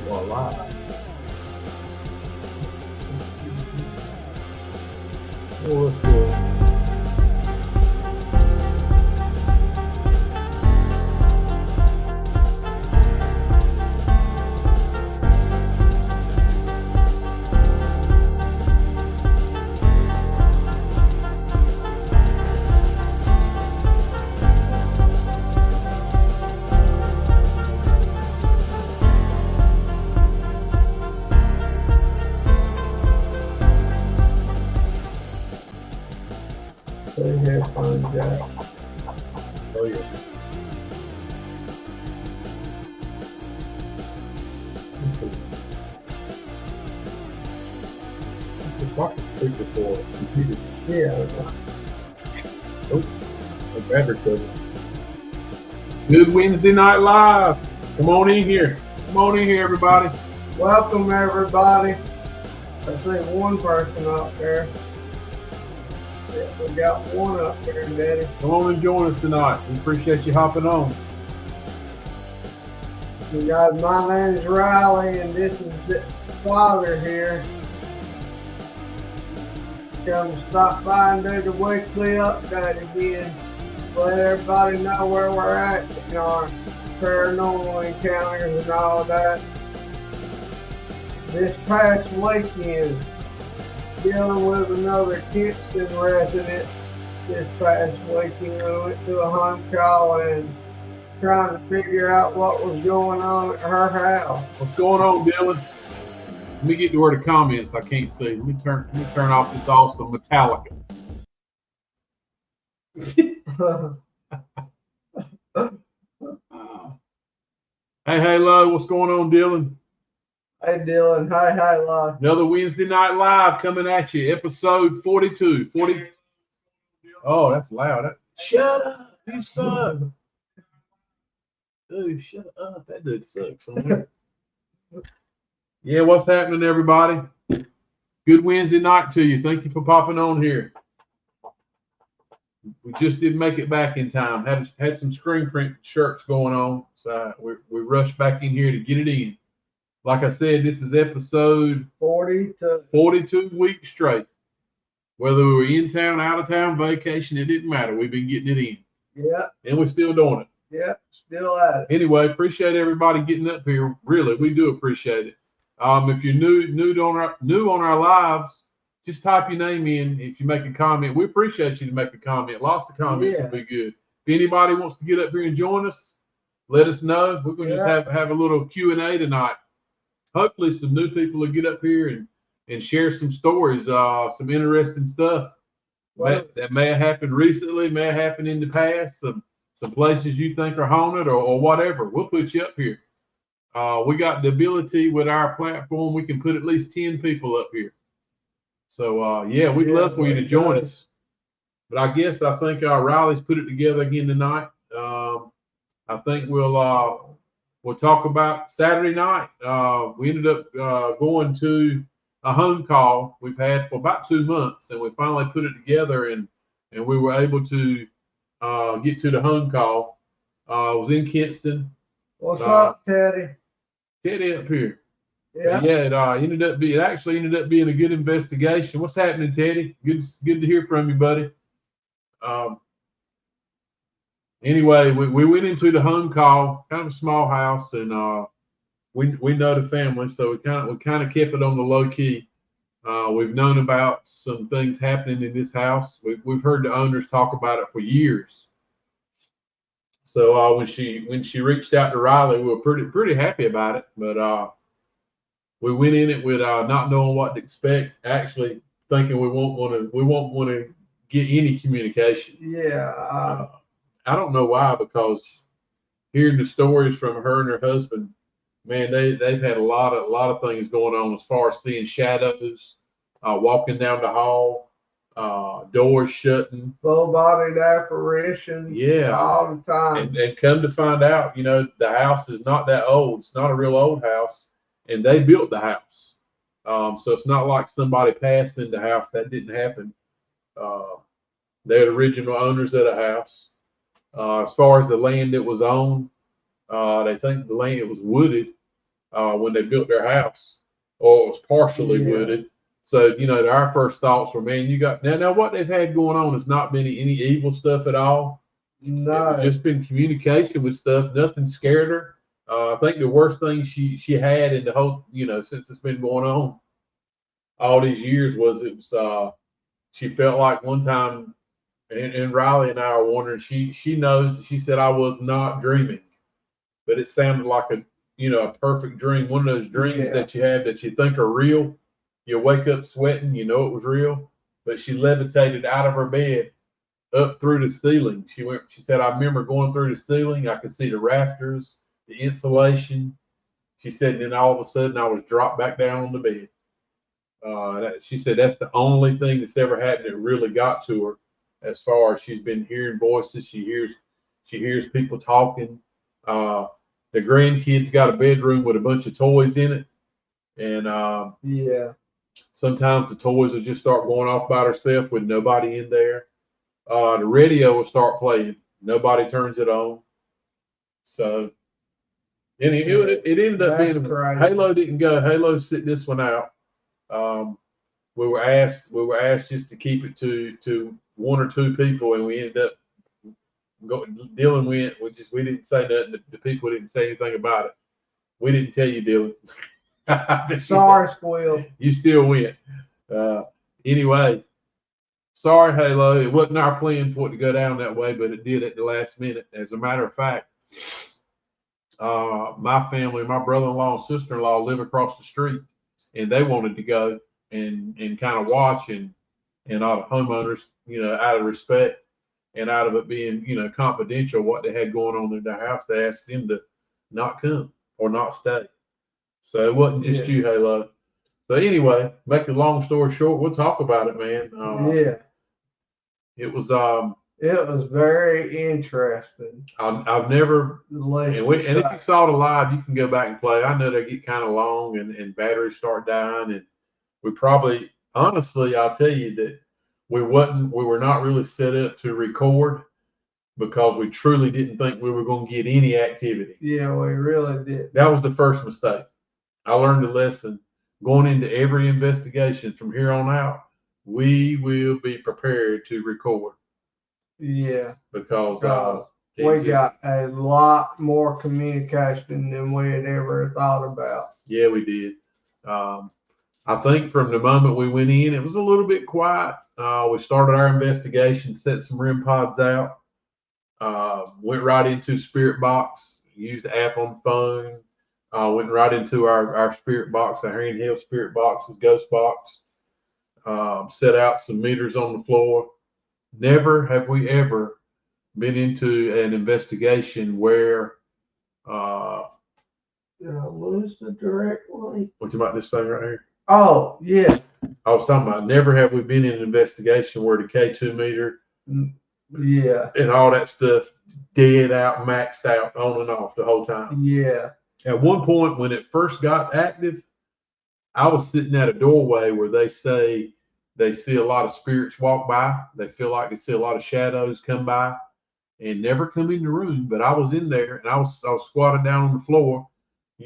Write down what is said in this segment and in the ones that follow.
Well, live. Oh, let's go. They have fun, Jack. Oh, yeah. The clock is quick before computer. Yeah. Oh, the battery cover. Good Wednesday Night Live. Come on in here. Come on in here, everybody. Welcome, everybody. I see one person up there. Yeah, we got one up there, Daddy. Come on and join us tonight. We appreciate you hopping on. You guys, my name's Riley, and this is the Father here. Come stop by and do the weekly update again. Let everybody know where we're at in our paranormal encounters and all that. This past weekend, dealing with another Kingston resident this past weekend. We went to a home call and trying to figure out what was going on at her house. What's going on, Dylan? Let me get to where the comments I can't see. Let me turn off this awesome Metallica. Hey, Lo, what's going on, Dylan? Hey, Dylan. Hi, Lo. Another Wednesday Night Live coming at you, episode 42. Oh, that's loud. Shut up, you suck. Dude, shut up. That dude sucks. Yeah, what's happening, everybody? Good Wednesday night to you. Thank you for popping on here. We just didn't make it back in time. Had some screen print shirts going on, so we rushed back in here to get it in. Like I said, this is episode 42 weeks straight. Whether we were in town, out of town, vacation, it didn't matter. We've been getting it in. Yeah. And we're still doing it. Yeah, still at it. Anyway, appreciate everybody getting up here. Really, we do appreciate it. If you're new on our lives, just type your name in. If you make a comment, we appreciate you to make a comment. Lots of comments would be good. If anybody wants to get up here and join us, let us know. We're going to just have a little Q&A tonight. Hopefully, some new people will get up here and share some stories, some interesting stuff that may have happened recently, may have happened in the past, some places you think are haunted or whatever. We'll put you up here. We got the ability with our platform, we can put at least 10 people up here. So, we'd love for you to join us. But I think Riley's put it together again tonight. I think we'll talk about Saturday night. We ended up going to a home call we've had for about 2 months, and we finally put it together, and we were able to get to the home call. It was in Kinston. What's up, Teddy? Teddy up here. Yeah. It actually ended up being a good investigation. What's happening, Teddy? Good to hear from you, buddy. Anyway, we went into the home call, kind of a small house, and we know the family, so we kind of kept it on the low key. We've known about some things happening in this house. We've heard the owners talk about it for years. So when she reached out to Riley, we were pretty happy about it. But we went in it with not knowing what to expect, actually thinking we won't want to get any communication. Yeah. I don't know why, because hearing the stories from her and her husband, man, they've had a lot of things going on as far as seeing shadows, walking down the hall, doors shutting, full-bodied apparitions, all the time. And come to find out, the house is not that old. It's not a real old house, and they built the house. So it's not like somebody passed in the house. That didn't happen. They're the original owners of the house. As far as the land it was on, they think the land, it was wooded. when they built their house, or it was partially Yeah. wooded. So, our first thoughts were, man, you got now what they've had going on has not been any evil stuff at all. It No. was just been communication with stuff. Nothing scared her. I think the worst thing she had in the whole, since it's been going on all these years was she felt like one time, and Riley and I are wondering, she knows, she said, I was not dreaming, but it sounded like a perfect dream. One of those dreams Yeah. that you have that you think are real. You wake up sweating, you know it was real, but she levitated out of her bed up through the ceiling. She said, I remember going through the ceiling. I could see the rafters, the insulation. She said, and then all of a sudden I was dropped back down on the bed. She said that's the only thing that's ever happened that really got to her, as far as she's been hearing voices. She hears people talking. The grandkids got a bedroom with a bunch of toys in it, and Yeah. sometimes the toys will just start going off by themselves with nobody in there. The radio will start playing. Nobody turns it on. So, and it ended up That's being crazy. Halo didn't go. Halo sit this one out. We were asked just to keep it to one or two people, and we ended up going. Dylan went. We didn't say nothing. The people didn't say anything about it. We didn't tell you, Dylan. Sorry, Squill. You still went. Anyway, sorry, Halo. It wasn't our plan for it to go down that way, but it did at the last minute. As a matter of fact, my family, my brother-in-law and sister-in-law live across the street, and they wanted to go and kind of watch, and all the homeowners, out of respect and out of it being, confidential what they had going on in their house, they asked them to not come or not stay. So it wasn't just you, Halo. So anyway, make a long story short, we'll talk about it, man. Yeah. It was very interesting. I've never, and if you saw the live, you can go back and play. I know they get kind of long and batteries start dying, and we probably, honestly, I'll tell you that we were not really set up to record because we truly didn't think we were going to get any activity. Yeah, we really did. That was the first mistake. I learned a lesson going into every investigation from here on out. We will be prepared to record. Yeah. Because we got a lot more communication than we had ever thought about. Yeah, we did. I think from the moment we went in, it was a little bit quiet. We started our investigation, set some REM pods out, went right into Spirit Box, used the app on the phone, went right into our Spirit Box, our handheld Spirit Box's Ghost Box, set out some meters on the floor. Never have we ever been into an investigation where did I lose the direct link? What you about this thing right here? Oh, yeah. I was talking about never have we been in an investigation where the K2 meter and all that stuff dead out, maxed out, on and off the whole time. Yeah. At one point when it first got active, I was sitting at a doorway where they say they see a lot of spirits walk by. They feel like they see a lot of shadows come by and never come in the room. But I was in there and I was squatted down on the floor.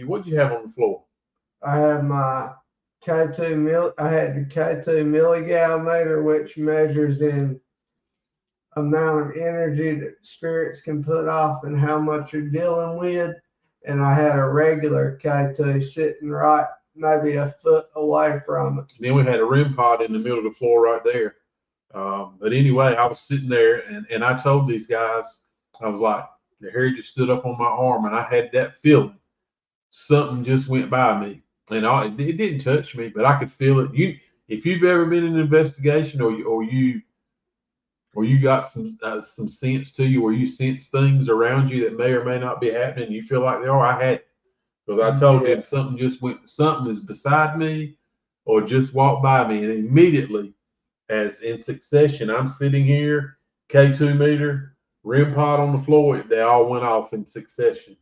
What'd you have on the floor? I had my K2 I had the K2 milligaumeter, which measures in amount of energy that spirits can put off and how much you're dealing with. And I had a regular K2 sitting right maybe a foot away from it. Then we had a REM pod in the middle of the floor right there. But anyway, I was sitting there and I told these guys, I was like, the hair just stood up on my arm and I had that feeling. Something just went by me. And it didn't touch me, but I could feel it. If you've ever been in an investigation or you got some sense to you, or you sense things around you that may or may not be happening, you feel like they are. I had, because I told them something is beside me, or just walked by me, and immediately, as in succession, I'm sitting here, K2 meter, REM pod on the floor. They all went off in succession.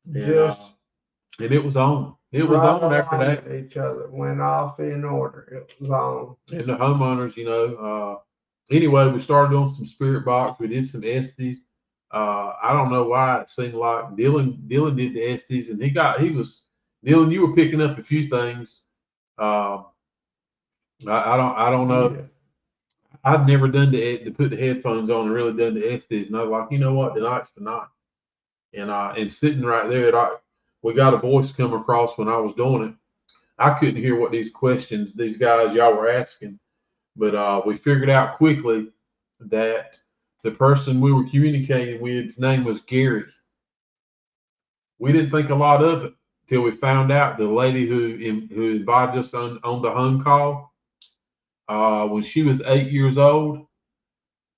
And it was on. It was on after that. Each other went off in order. It was on. And the homeowners, anyway, we started on some Spirit Box. We did some Estes. I don't know why it seemed like Dylan did the Estes, and Dylan. You were picking up a few things. I don't know. Yeah. I'd never done to put the headphones on and really done the Estes, and I was like, you know what, tonight's tonight. And sitting right there, we got a voice come across when I was doing it. I couldn't hear what these questions these guys y'all were asking, but we figured out quickly that the person we were communicating with's name was Gary. We didn't think a lot of it till we found out the lady who invited us on the home call. When she was 8 years old,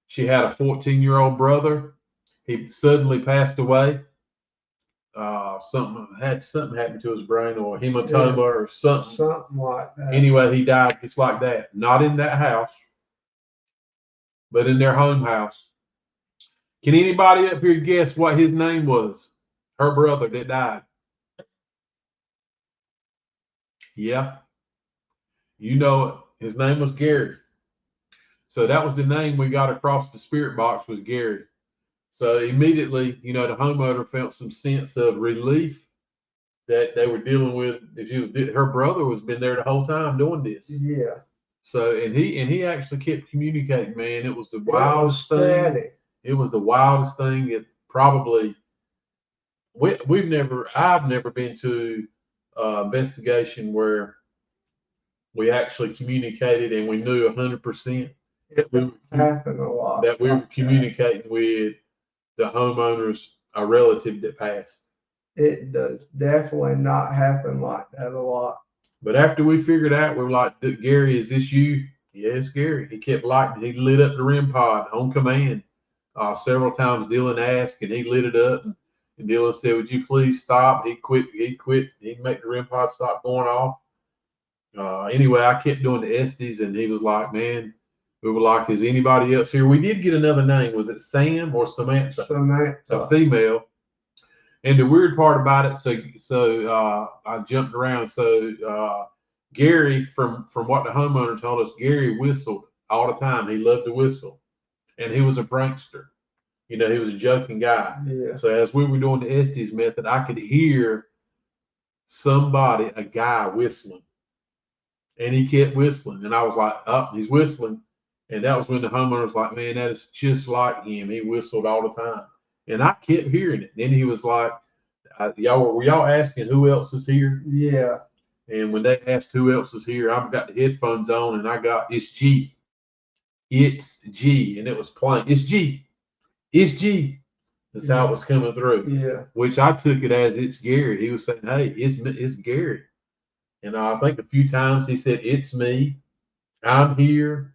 she had a 14-year-old brother. He suddenly passed away. Something happened to his brain, or hematoma, or something. Something like that. Anyway, he died just like that. Not in that house, but in their home house. Can anybody up here guess what his name was? Her brother that died. Yeah, you know it. His name was Gary. So that was the name we got across the spirit box, was Gary. So immediately, the homeowner felt some sense of relief that they were dealing with. Her brother was been there the whole time doing this. Yeah. So and he actually kept communicating, man. It was the wildest thing. It was the wildest thing. It probably I've never been to investigation where we actually communicated and we knew 100% that we were communicating with the homeowner's a relative that passed. It does definitely not happen like that a lot. But after we figured out, we were like, Gary, is this you? Yes, Gary. He kept lighting. He lit up the REM pod on command. Several times Dylan asked, and he lit it up. And Dylan said, would you please stop? He quit. He'd make the REM pod stop going off. Anyway, I kept doing the Estes, and he was like, man, we were like, is anybody else here? We did get another name. Was it Sam or Samantha? Samantha. A female. And the weird part about it, so I jumped around. So Gary, from what the homeowner told us, Gary whistled all the time. He loved to whistle, and he was a prankster. He was a joking guy. Yeah. So as we were doing the Estes method, I could hear a guy whistling, and he kept whistling, and I was like, "Oh, he's whistling," and that was when the homeowner was like, "Man, that is just like him. He whistled all the time." And I kept hearing it. Then he was like, were y'all asking who else is here? Yeah. And when they asked who else is here, I've got the headphones on and I got, it's G. It's G. And it was playing, it's G. It's G. That's how it was coming through. Yeah. Which I took it as it's Gary. He was saying, hey, it's Gary. And I think a few times he said, it's me. I'm here.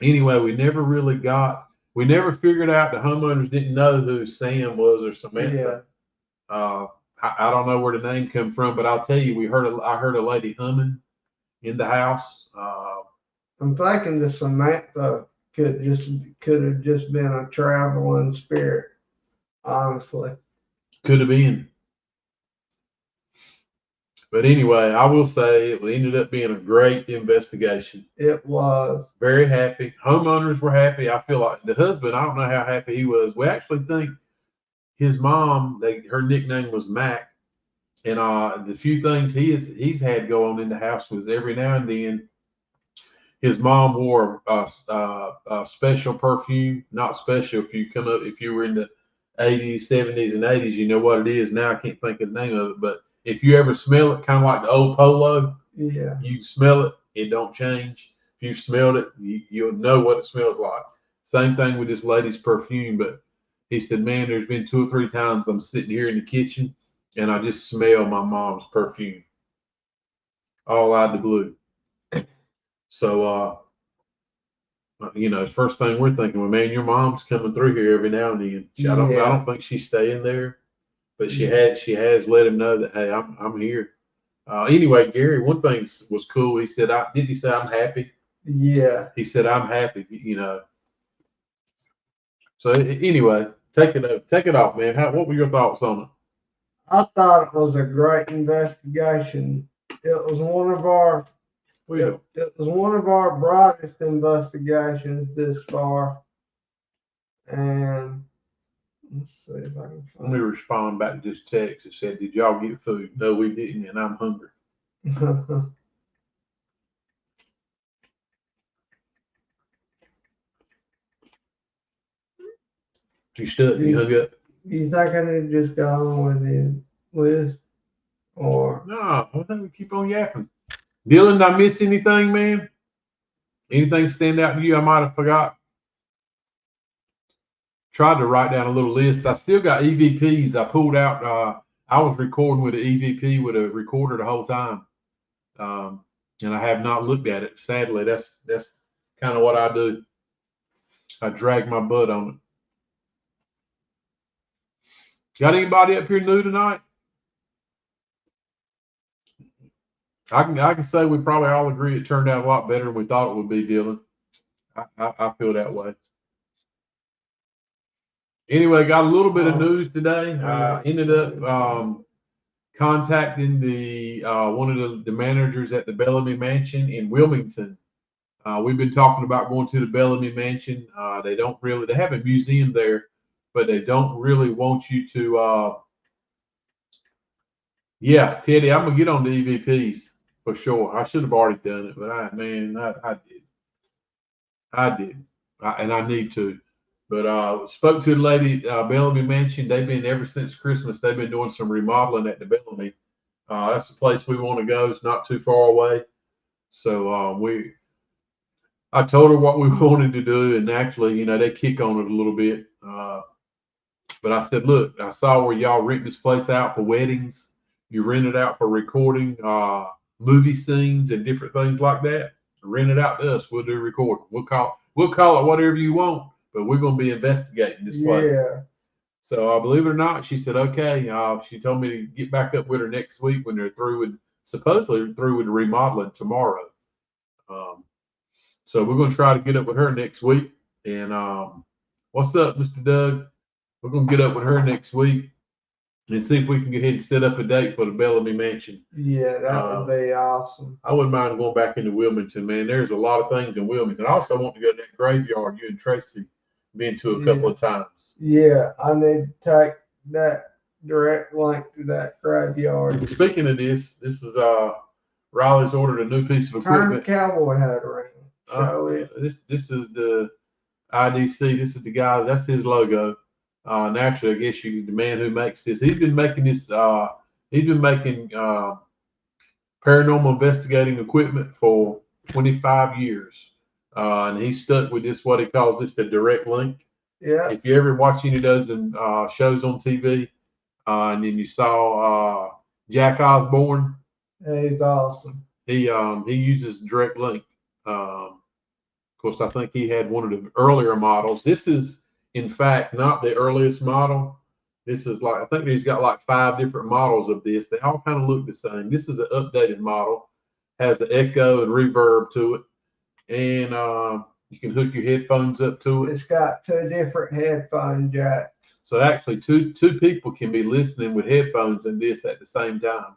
Anyway, we never figured out, the homeowners didn't know who Sam was or Samantha. Yeah. I don't know where the name come from, but I'll tell you, I heard a lady humming in the house. I'm thinking the Samantha could have just been a traveling spirit, honestly. Could have been. But anyway, I will say it ended up being a great investigation. It was. Very happy. Homeowners were happy. I feel like the husband, I don't know how happy he was. We actually think his mom, her nickname was Mac. And the few things he's had go on in the house was every now and then his mom wore a special perfume. Not special. If you were in the 80s, 70s, and 80s, you know what it is. Now I can't think of the name of it, but if you ever smell it, kind of like the old Polo, yeah, you smell it, it don't change. If you've smelled it, you'll know what it smells like. Same thing with this lady's perfume. But he said, man, there's been 2 or 3 times I'm sitting here in the kitchen and I just smell my mom's perfume all out of the blue. So, first thing we're thinking, well, man, your mom's coming through here every now and then. I don't think she's staying there. But she has let him know that, hey, I'm here. Anyway, Gary, one thing was cool. He said, didn't he say I'm happy? Yeah. He said, I'm happy, So anyway, take it off, man. What were your thoughts on it? I thought it was a great investigation. It was one of our brightest investigations this far. And let's see if I can Let me respond back to this text. It said, "Did y'all get food?" No, we didn't, and I'm hungry. find. You stuck? You hung up? You think I need to just go on with the list, or No, I think we keep on yapping. Dylan, did I miss anything, man? Anything stand out to you I might have forgot? Tried to write down a little list. I still got EVPs. I pulled out. I was recording with an EVP with a recorder the whole time, and I have not looked at it. Sadly, that's kind of what I do. I drag my butt on it. Got anybody up here new tonight? I can say we probably all agree it turned out a lot better than we thought it would be, Dylan. I feel that way. Anyway, got a little bit of news today. Ended up contacting the one of the managers at the Bellamy Mansion in Wilmington. We've been talking about going to the Bellamy Mansion. They have a museum there, but they don't really want you to. Yeah, Teddy, I'm gonna get on the EVPs for sure. I should have already done it, but I did, and I need to. But spoke to the lady, Bellamy Mansion. They've been ever since Christmas. They've been doing some remodeling at the Bellamy. That's the place we want to go. It's not too far away. So I told her what we wanted to do, and actually, they kick on it a little bit. But I said, look, I saw where y'all rent this place out for weddings. You rent it out for recording movie scenes and different things like that. Rent it out to us. We'll do recording. We'll call it whatever you want, but we're going to be investigating this place. Yeah. So believe it or not, she said, okay. She told me to get back up with her next week when they're supposedly through with the remodeling tomorrow. So we're going to try to get up with her next week. And what's up, Mr. Doug? We're going to get up with her next week and see if we can go ahead and set up a date for the Bellamy Mansion. Yeah, that would be awesome. I wouldn't mind going back into Wilmington, man. There's a lot of things in Wilmington. I also want to go to that graveyard you and Tracy been to a couple of times. Yeah, I need to take that direct link to that graveyard. Speaking of this is Riley's ordered a new piece of equipment. Turn the cowboy hat around. This is the IDC. This is the guy. That's his logo. Naturally, I guess the man who makes this. He's been making this. He's been making paranormal investigating equipment for 25 years, and he's stuck with this. What he calls this the direct link. Yeah. If you ever watch any of those shows on TV, and then you saw Jack Osborne, he's awesome. He uses direct link. Of course, I think he had one of the earlier models. This is, in fact, not the earliest model. This is I think he's got like 5 different models of this. They all kind of look the same. This is an updated model. Has the echo and reverb to it, and you can hook your headphones up to it. It's got 2 different headphone jacks. So actually, two people can be listening with headphones and this at the same time.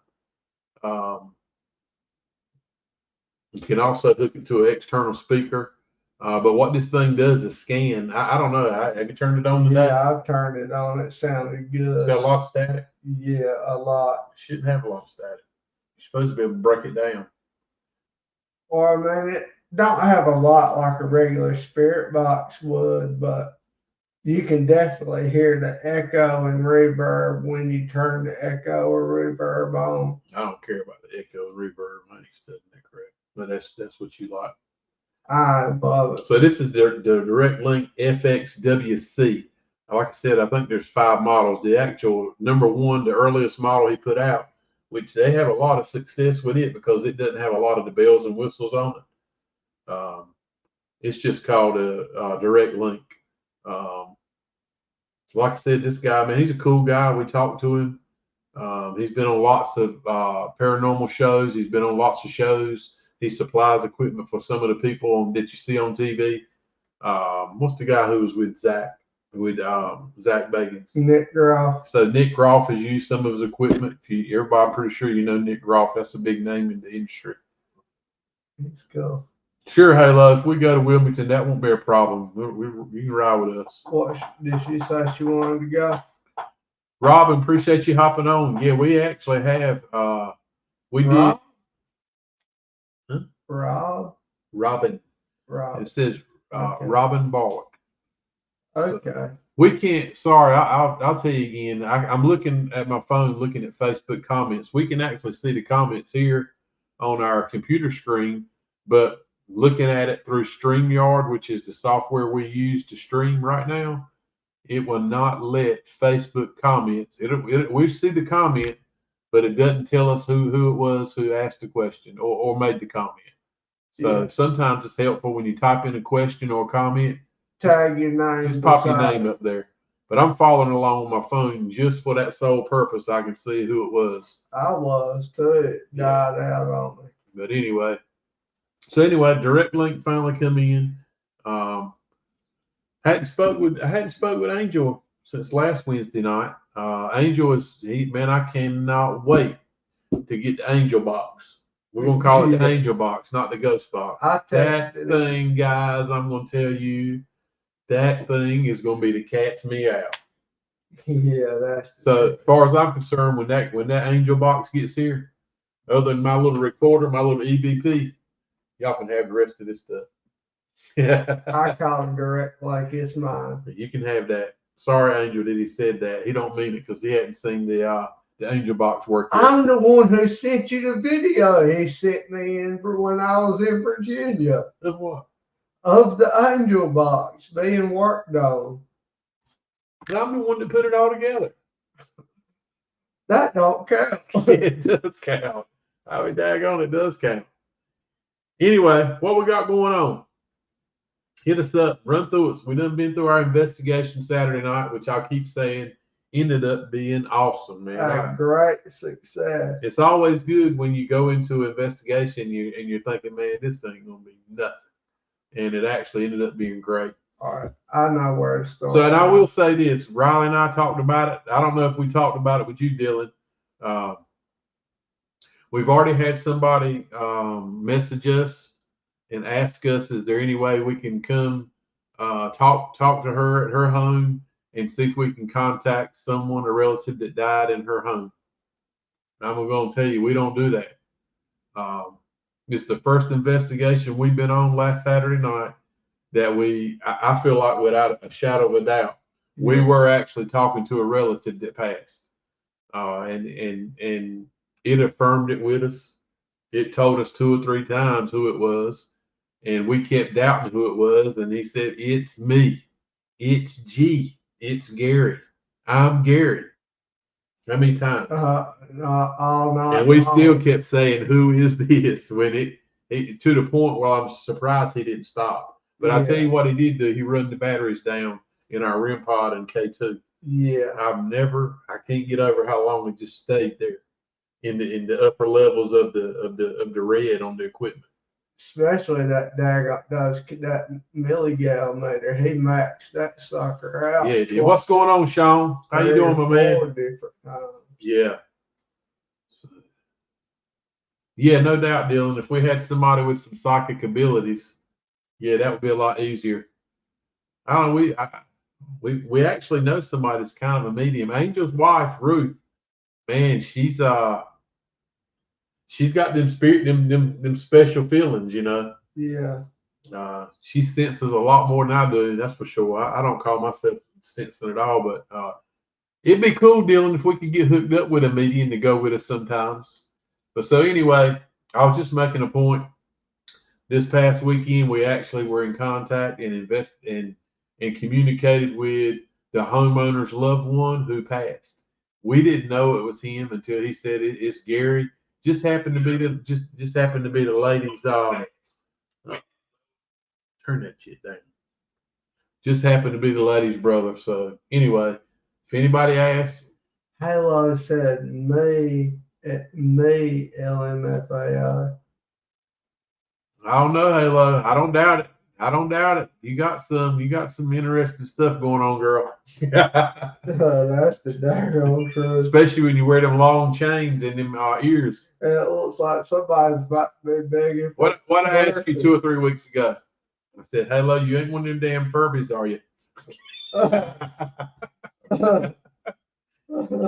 You can also hook it to an external speaker. But what this thing does is scan. I don't know. Have you turned it on today? Yeah, I've turned it on. It sounded good. It's got a lot of static. Yeah, a lot. Shouldn't have a lot of static. You're supposed to be able to break it down. Or I mean, it don't have a lot like a regular spirit box would, but you can definitely hear the echo and reverb when you turn the echo or reverb on. I don't care about the echo and reverb. I ain't studying that correct, but that's what you like. I love it. So this is the Direct Link FXWC. Like I said, I think there's 5 models. The actual number 1, the earliest model he put out, which they have a lot of success with it because it doesn't have a lot of the bells and whistles on it. It's just called a Direct Link. Like I said, this guy, man, he's a cool guy. We talked to him. He's been on lots of paranormal shows. He's been on lots of shows. He supplies equipment for some of the people that you see on TV. What's the guy who was with Zach Bagans? Nick Groff. So Nick Groff has used some of his equipment. Everybody, I'm pretty sure you know Nick Groff. That's a big name in the industry. He's cool. Sure, Halo. If we go to Wilmington, that won't be a problem. You can ride with us. What did she say she wanted to go? Robin, appreciate you hopping on. Yeah, we actually have. We Rob? did. Huh? Rob? Robin. Rob. It says Okay. Robin Barwick. Okay. So we can't. Sorry, I'll tell you again. I'm looking at my phone, looking at Facebook comments. We can actually see the comments here on our computer screen, but looking at it through StreamYard, which is the software we use to stream right now, it will not let Facebook comments. We see the comment, but it doesn't tell us who it was who asked the question or made the comment. So Yeah. sometimes it's helpful when you type in a question or a comment, Tag your name. just pop your beside name it. up there. But I'm following along on my phone just for that sole purpose. I can see who it was. I was too. It died out on me. But anyway, direct link finally come in. I hadn't spoke with Angel since last Wednesday night. Angel man, I cannot wait to get the Angel box. We're gonna call it the Angel box, not the Ghost box. That thing, guys, I'm gonna tell you, that thing is gonna be the cat's meow. Yeah, that's so. As far as I'm concerned, when that Angel box gets here, other than my little recorder, my little EVP, y'all can have the rest of this stuff. I call him direct like it's mine. You can have that. Sorry, Angel, that he said that. He don't mean it because he hadn't seen the Angel box work yet. I'm the one who sent you the video he sent me in for when I was in Virginia. Of what? Of the Angel box being worked on. And I'm the one that put it all together. That don't count. It does count. I mean, daggone, it does count. Anyway, what we got going on? Hit us up, run through us. We done been through our investigation Saturday night, which I keep saying ended up being awesome, man. A great success. It's always good when you go into an investigation and you're thinking, man, this ain't gonna be nothing, and it actually ended up being great. All right, I know where to start. So, and I will say this: Riley and I talked about it. I don't know if we talked about it with you, Dylan. We've already had somebody message us and ask us, is there any way we can come talk to her at her home and see if we can contact someone, a relative that died in her home. And I'm going to tell you, we don't do that. It's the first investigation we've been on last Saturday night that I feel like without a shadow of a doubt, we were actually talking to a relative that passed. And it affirmed it with us. It told us 2 or 3 times who it was. And we kept doubting who it was. And he said, it's me. It's G. It's Gary. I'm Gary. How many times? All night. And we still kept saying, who is this? When it to the point where I'm surprised he didn't stop. But I tell you what he did do. He run the batteries down in our REM pod and K2. Yeah. I can't get over how long it just stayed there in the upper levels of the red on the equipment. Especially that milligal meter, he maxed that sucker out. Yeah. What's going on, Sean? How you doing, my man? Different times. Yeah. Yeah, no doubt, Dylan. If we had somebody with some psychic abilities, yeah, that would be a lot easier. I don't know. We actually know somebody that's kind of a medium. Angel's wife, Ruth, man, she's got them special feelings, you know. Yeah. She senses a lot more than I do, that's for sure. I don't call myself sensing at all, but it'd be cool, Dylan, if we could get hooked up with a medium to go with us sometimes. But so anyway, I was just making a point. This past weekend, we actually were in contact and communicated with the homeowner's loved one who passed. We didn't know it was him until he said it's Gary. Just happened to be the lady's. Turn that shit down. Just happened to be the lady's brother. So anyway, if anybody asks, Halo said me LMFAO. I don't know, Halo. I don't doubt it. I don't doubt it. You got some interesting stuff going on, girl. That's the daggone truth. Especially when you wear them long chains in them ears. And it looks like somebody's about to be begging for What I asked you mercy. 2 or 3 weeks ago. I said, "Hello, you ain't one of them damn Furbies, are you?"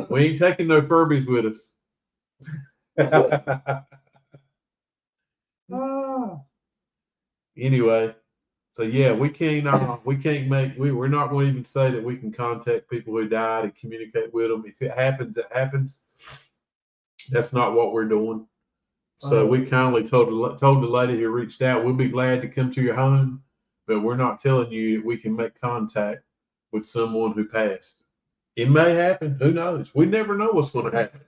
We ain't taking no Furbies with us. Anyway, so yeah, we're not going to even say that we can contact people who died and communicate with them. If it happens, it happens. That's not what we're doing. So we kindly told the lady who reached out, we'll be glad to come to your home, but we're not telling you we can make contact with someone who passed. It may happen. Who knows? We never know what's going to happen.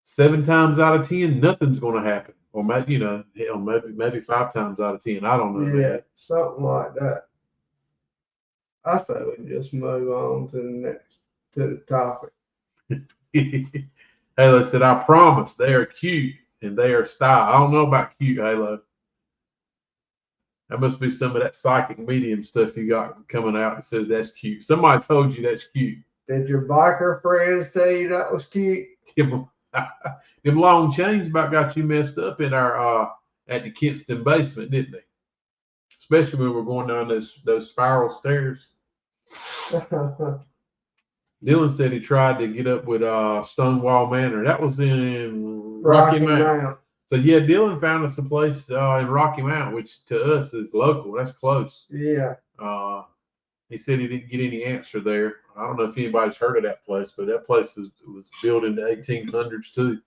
7 times out of 10, nothing's going to happen. Or maybe, maybe 5 times out of 10. I don't know. Yeah, something like that. I say we just move on to the topic. Halo said, I promise they are cute and they are style. I don't know about cute, Halo. That must be some of that psychic medium stuff you got coming out that says that's cute. Somebody told you that's cute. Did your biker friends tell you that was cute? Them long chains about got you messed up in our at the Kinston basement, didn't they? Especially when we're going down those spiral stairs. Dylan said he tried to get up with Stonewall Manor. That was in Rocky Mount. So yeah, Dylan found us a place in Rocky Mount, which to us is local. That's close. Yeah. He said he didn't get any answer there. I don't know if anybody's heard of that place, but that place was built in the 1800s too.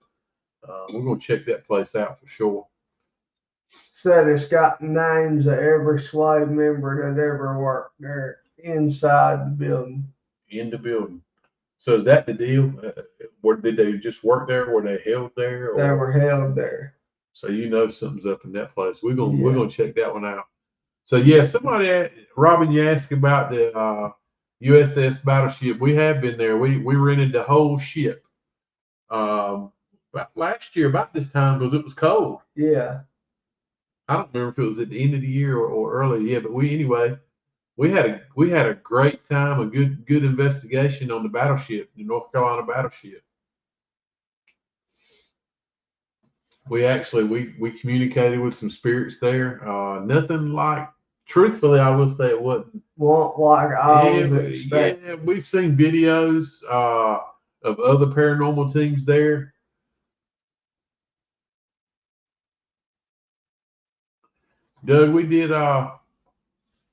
We're gonna check that place out for sure. Said it's got names of every slave member that ever worked there inside the building. In the building. So is that the deal? Did they just work there? Were they held there? They were held there. So something's up in that place. We're gonna check that one out. So yeah, Robin, you asked about the USS Battleship. We have been there. We rented the whole ship. About last year, about this time, because it was cold. Yeah. I don't remember if it was at the end of the year or early. Yeah, but we had a great time, a good investigation on the battleship, the North Carolina battleship. We communicated with some spirits there. Nothing like, truthfully, I will say it wasn't like I was expecting. Yeah, we've seen videos of other paranormal teams there. Doug, we did.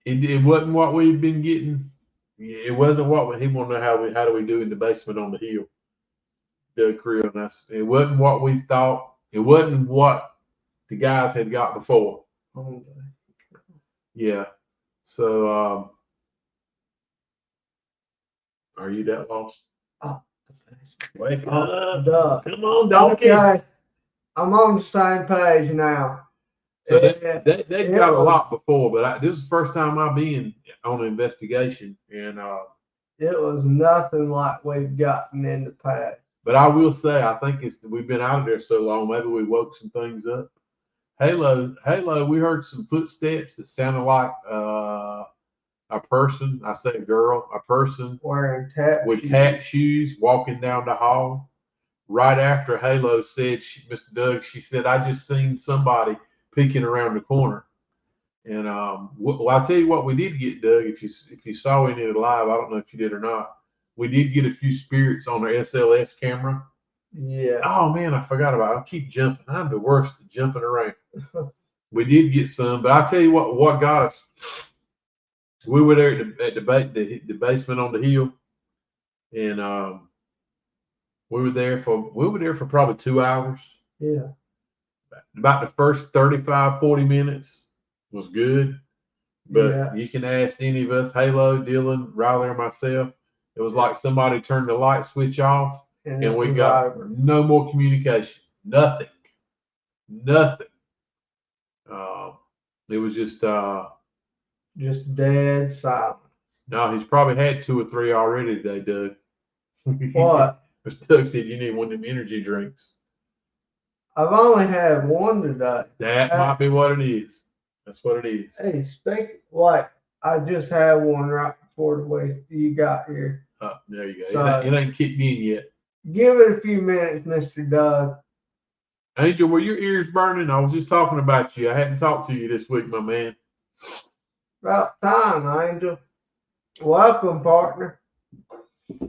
It wasn't what we've been getting. It wasn't what he wanted to know how do we do in the basement on the hill. Doug Creel and us. It wasn't what we thought. It wasn't what the guys had got before. Okay. Yeah. So are you that lost? Oh. Wake up. Duh. Come on, donkey. Okay. I'm on the same page now. So they've got a lot before, but this is the first time I've been on an investigation, and it was nothing like we've gotten in the past. But I will say, I think we've been out of there so long, maybe we woke some things up. Halo, we heard some footsteps that sounded like a person. I say a girl, a person wearing tap shoes walking down the hall. Right after Halo said, Mr. Doug, she said, I just seen somebody peeking around the corner. And well, I'll tell you what we did get, Doug. If you saw any of it live, I don't know if you did or not. We did get a few spirits on our SLS camera. Yeah. Oh man, I forgot about it. I keep jumping. I'm the worst at jumping around. We did get some, but I'll tell you what got us. We were there at the basement on the hill, and we were there for probably 2 hours. Yeah. About the first 35, 40 minutes was good. But you can ask any of us, Halo, Dylan, Riley, or myself. It was like somebody turned the light switch off and we got no more communication. Nothing. It was just dead silent. No, he's probably had 2 or 3 already today, Doug. What? Mr. Doug said you need one of them energy drinks. I've only had one today. That might be what it is. That's what it is. Hey, what? I just had one right before the way you got here. There you go. So, it ain't kicked in yet. Give it a few minutes, Mr. Doug. Angel, were your ears burning? I was just talking about you. I hadn't talked to you this week, my man. About time, Angel. Welcome, partner.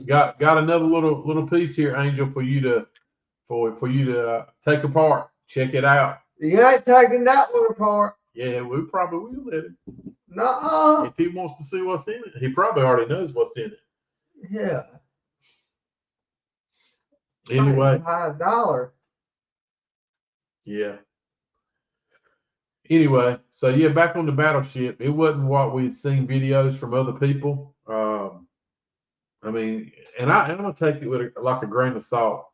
Got another little piece here, Angel, for you to take apart. Check it out. You ain't taking that one apart. Yeah, we probably will let him. Nuh-uh. If he wants to see what's in it, he probably already knows what's in it. Yeah. Anyway. $1. Yeah. Anyway, so yeah, back on the battleship. It wasn't what we'd seen videos from other people. I mean, and I'm gonna take it with like a grain of salt.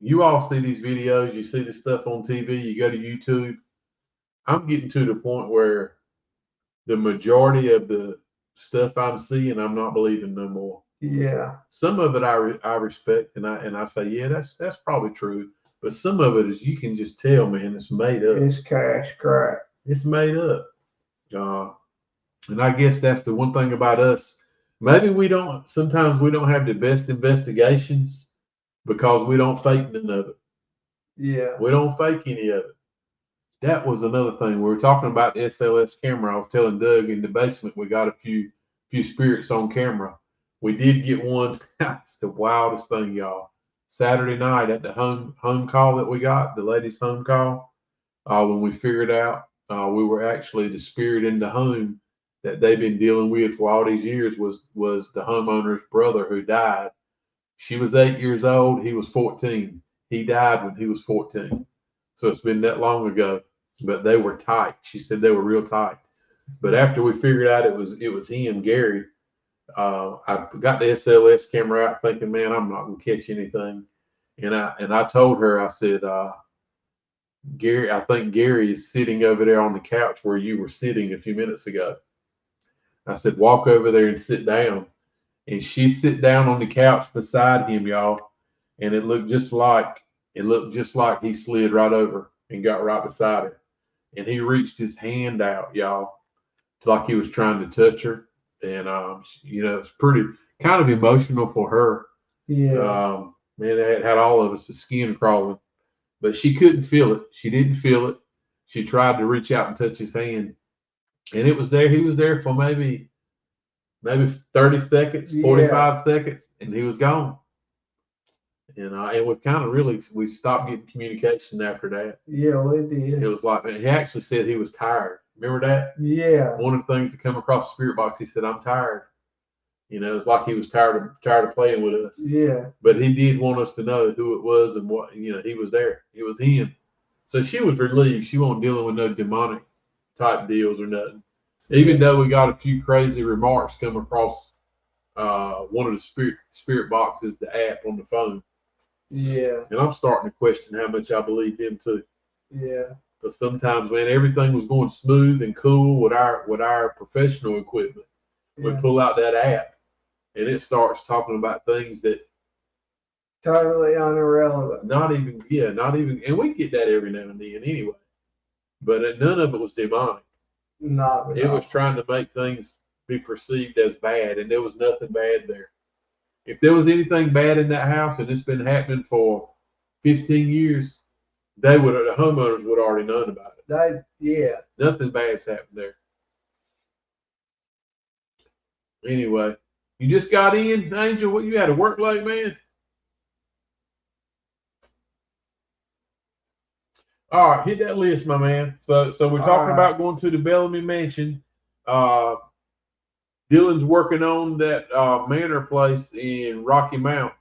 You all see these videos, you see this stuff on TV, you go to YouTube. I'm getting to the point where the majority of the stuff I'm seeing, I'm not believing no more. Yeah. Some of it I respect, and I say, yeah, that's probably true. But some of it is you can just tell, man, it's made up. It's cash crap. It's made up. And I guess that's the one thing about us. Maybe sometimes we don't have the best investigations because we don't fake none of it. Yeah. We don't fake any of it. That was another thing. We were talking about the SLS camera. I was telling Doug in the basement we got a few spirits on camera. We did get one. It's the wildest thing, y'all. Saturday night at the home call that we got, the ladies' home call, when we figured out we were actually the spirit in the home that they've been dealing with for all these years was the homeowner's brother who died. She was 8 years old. He was 14. He died when he was 14. So it's been that long ago. But they were tight. She said they were real tight. But after we figured out it was him, Gary, I got the SLS camera out thinking, man, I'm not gonna catch anything. And I told her, I said, Gary, I think Gary is sitting over there on the couch where you were sitting a few minutes ago. I said, walk over there and sit down. And she sit down on the couch beside him, y'all. And it looked just like he slid right over and got right beside her. And he reached his hand out, y'all, like he was trying to touch her. And it's pretty kind of emotional for her. Yeah. Man, it had all of us, the skin crawling. But she couldn't feel it. She didn't feel it. She tried to reach out and touch his hand. And it was there. He was there for maybe 30 seconds, 45 seconds, and he was gone. And we stopped getting communication after that. Yeah, we did. It was like, he actually said he was tired. Remember that? Yeah. One of the things that come across the spirit box, he said, I'm tired. It's like he was tired of playing with us. Yeah. But he did want us to know who it was and what, he was there. It was him. So she was relieved. She wasn't dealing with no demonic type deals or nothing. Even though we got a few crazy remarks come across one of the spirit boxes, the app on the phone. Yeah. And I'm starting to question how much I believe him too. Yeah. Because sometimes, man, everything was going smooth and cool with our professional equipment. We pull out that app and it starts talking about things that totally irrelevant. Not even, and we get that every now and then anyway. But none of it was demonic. It was trying to make things be perceived as bad, and there was nothing bad there. If there was anything bad in that house, and it's been happening for 15 years, the homeowners would have already known about it. Nothing bad's happened there. Anyway, you just got in, Angel. What, you had to work late, man? All right, hit that list, my man. So we're talking about going to the Bellamy Mansion. Dylan's working on that manor place in Rocky Mount.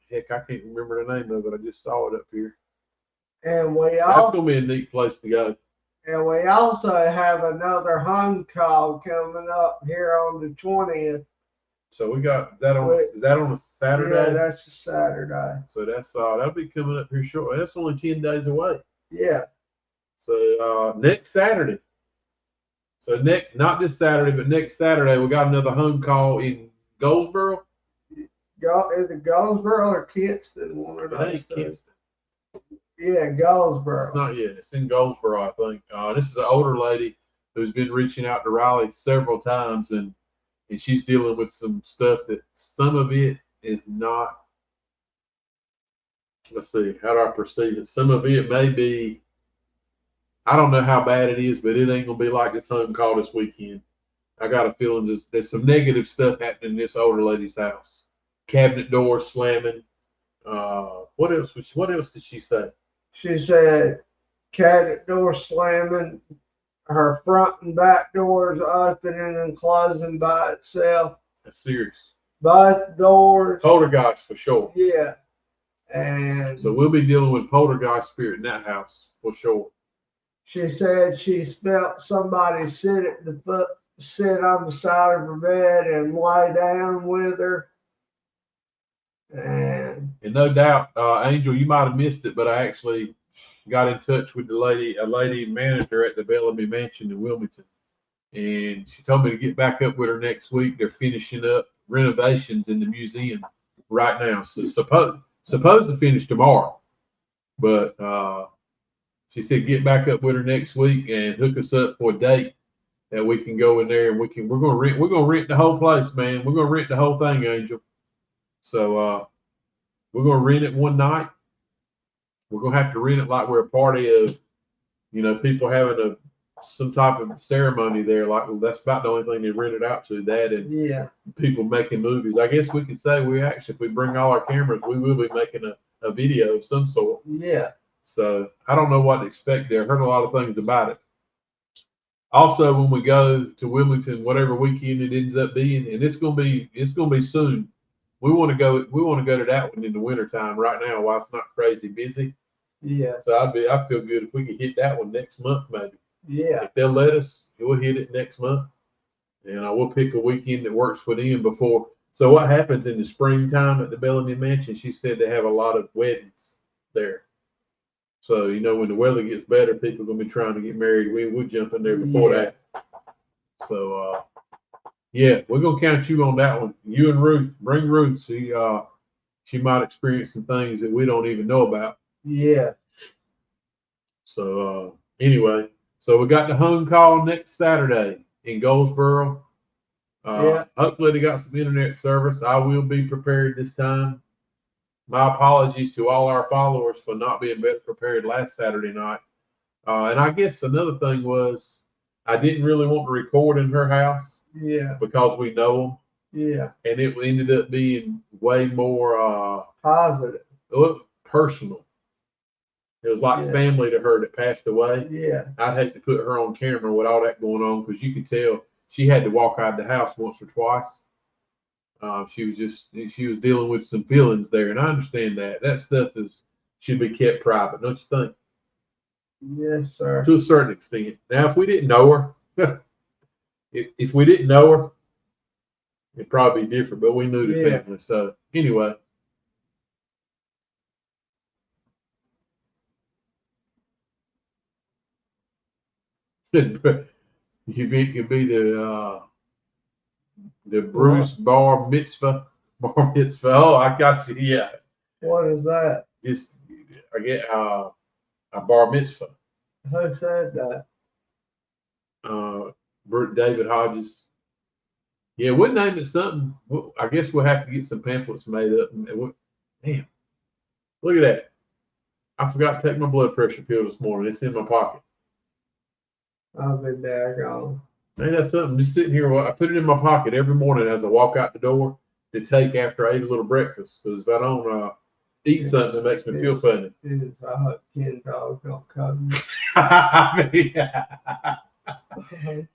Heck, I can't remember the name of it. I just saw it up here. And that's gonna be a neat place to go. And we also have another home call coming up here on the 20th. So we got is that on a Saturday? Yeah, that's a Saturday. So that's that'll be coming up here shortly. That's only 10 days away. Yeah. So next Saturday. So not this Saturday, but next Saturday we got another home call in Goldsboro. Is it Goldsboro or Kinston? One of those. Kinston. Yeah, Goldsboro. It's not yet. It's in Goldsboro, I think. This is an older lady. who's been reaching out to Riley several times, and she's dealing with some stuff that some of it is not. Let's see, how do I perceive it? Some of it may be, I don't know how bad it is, but it ain't gonna be like this home call this weekend. I got a feeling there's some negative stuff happening in this older lady's house. Cabinet doors slamming. What else? What else did she say? She said cabinet door slamming, her front and back doors opening and closing by itself. That's serious. Both doors. Poltergeist for sure. Yeah. And so we'll be dealing with poltergeist spirit in that house for sure. She said she felt somebody sit on the side of her bed and lie down with her. And no doubt, Angel, you might have missed it, but I actually got in touch with a lady manager at the Bellamy Mansion in Wilmington, and she told me to get back up with her next week. They're finishing up renovations in the museum right now, so supposed to finish tomorrow, but she said get back up with her next week and hook us up for a date that we can go in there and we're gonna rent the whole place, man. We're gonna rent the whole thing, Angel. So we're gonna rent it one night. We're gonna have to rent it like we're a party of, people having some type of ceremony there. Like, well, that's about the only thing they rent it out to. That and people making movies. I guess we could say if we bring all our cameras, we will be making a video of some sort. Yeah. So I don't know what to expect there. Heard a lot of things about it. Also, when we go to Wilmington, whatever weekend it ends up being, and it's gonna be soon. We want to go to that one in the wintertime right now while it's not crazy busy. Yeah. So I feel good if we could hit that one next month maybe. Yeah. If they'll let us, we'll hit it next month, and we'll pick a weekend that works for them before. So what happens in the springtime at the Bellamy Mansion? She said they have a lot of weddings there. So when the weather gets better, people are gonna be trying to get married. We'll jump in there before that. So yeah, we're gonna count you on that one. You and Ruth, bring Ruth. She might experience some things that we don't even know about. Yeah. So anyway, so we got the home call next Saturday in Goldsboro. Hopefully they got some internet service. I will be prepared this time. My apologies to all our followers for not being better prepared last Saturday night. And I guess another thing was I didn't really want to record in her house. Yeah. Because we know them. Yeah. And it ended up being way more positive. Personal. It was like family to her that passed away. Yeah. I'd hate to put her on camera with all that going on because you could tell she had to walk out of the house once or twice. She was dealing with some feelings there, and I understand that. That stuff should be kept private, don't you think? Yes, sir. To a certain extent. Now, if we didn't know her, if we didn't know her, it'd probably be different. But we knew the family, so anyway. It could be the Bruce Bar Mitzvah. Oh, I got you. Yeah. What is that? Just I get a bar mitzvah. Who said that? David Hodges. Yeah, we'll name it something. I guess we'll have to get some pamphlets made up. Damn, look at that. I forgot to take my blood pressure pill this morning. It's in my pocket. I'll be daggone. Man, that's something. Just sitting here. I put it in my pocket every morning as I walk out the door to take after I ate a little breakfast. Because if I don't eat something, it makes me feel funny. I hope Ken Dog don't come.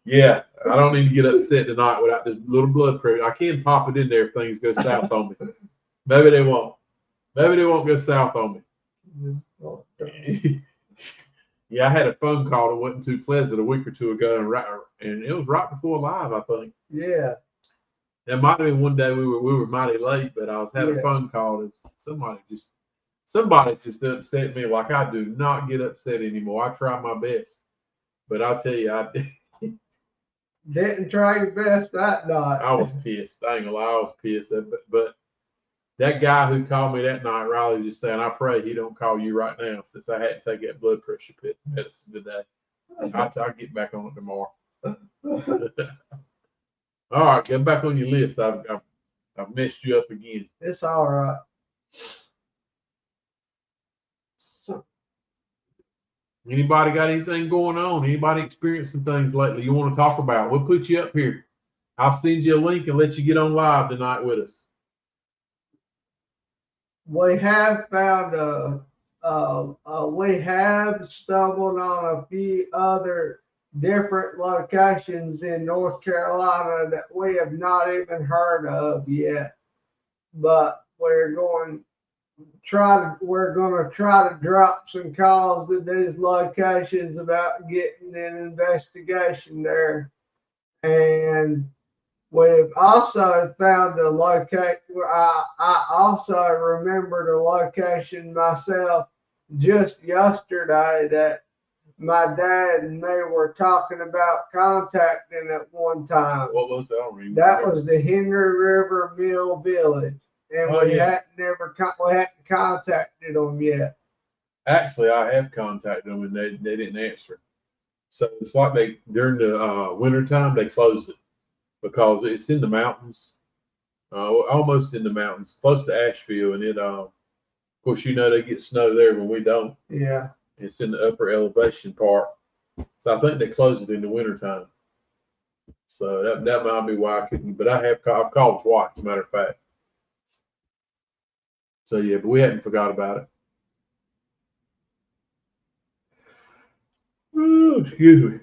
Yeah, I don't need to get upset tonight without this little blood pressure. I can pop it in there if things go south on me. Maybe they won't. Maybe they won't go south on me. Yeah, I had a phone call that wasn't too pleasant a week or two ago, and it was right before live, I think. Yeah. It might have been one day we were mighty late, but I was having a phone call and somebody just upset me. Like, I do not get upset anymore. I try my best, but I'll tell you, I didn't try your best that night. I was pissed. I ain't gonna lie, I was pissed. But that guy who called me that night, Riley, was just saying, I pray he don't call you right now since I had to take that blood pressure medicine today. I'll get back on it tomorrow. All right, get back on your list. I've messed you up again. It's all right. Anybody got anything going on? Anybody experiencing things lately you want to talk about? We'll put you up here. I'll send you a link and let you get on live tonight with us. We have found we have stumbled on a few other different locations in North Carolina that we have not even heard of yet. But we're going to try to drop some calls to these locations about getting an investigation there. And we've also found the location. I also remember the location myself just yesterday that my dad and me were talking about contacting at one time. What was that? I don't remember. That was the Henry River Mill Village, and we hadn't contacted them yet. Actually, I have contacted them and they didn't answer. So it's like during the wintertime they closed it because it's in the mountains, almost in the mountains, close to Asheville, and it of course they get snow there when we don't. Yeah. It's in the upper elevation part. So I think they close it in the wintertime. So that might be why I couldn't, but I've called twice, as a matter of fact. So yeah, but we hadn't forgot about it. Oh, excuse me.